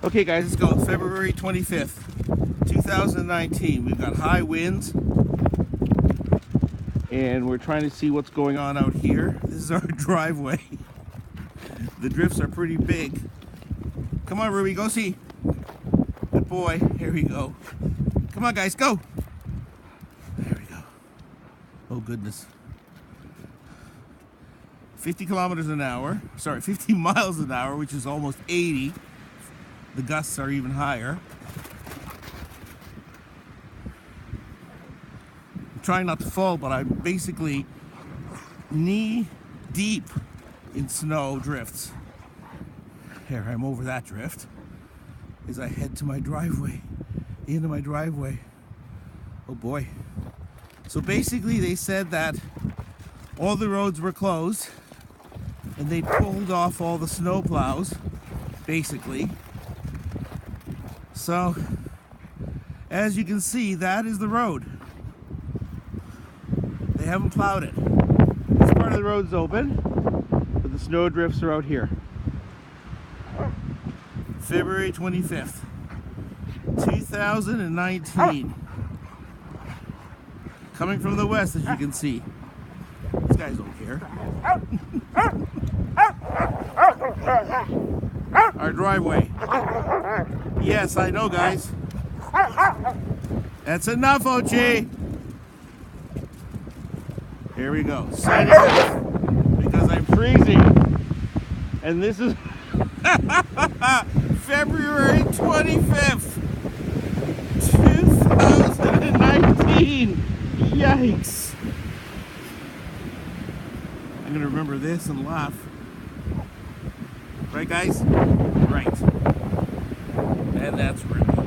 Okay guys, let's go. February 25th, 2019. We've got high winds and we're trying to see what's going on out here. This is our driveway. The drifts are pretty big. Come on, Ruby, go see. Good boy. Here we go. Come on, guys, go. There we go. Oh, goodness. 50 kilometers an hour. Sorry, 50 miles an hour, which is almost 80. The gusts are even higher. I'm trying not to fall, but I'm basically knee deep in snow drifts. Here, I'm over that drift as I head to my driveway, into my driveway. Oh boy. So basically they said that all the roads were closed and they pulled off all the snow plows, basically. So, as you can see, that is the road. They haven't plowed it. This part of the road's open, but the snow drifts are out here. February 25th, 2019. Coming from the west, as you can see. These guys don't care. Our driveway. Yes, I know, guys. That's enough, Ochi. Here we go. Signing off because I'm freezing. And this is February 25th, 2019. Yikes. I'm going to remember this and laugh. Right, guys? Right. And that's right.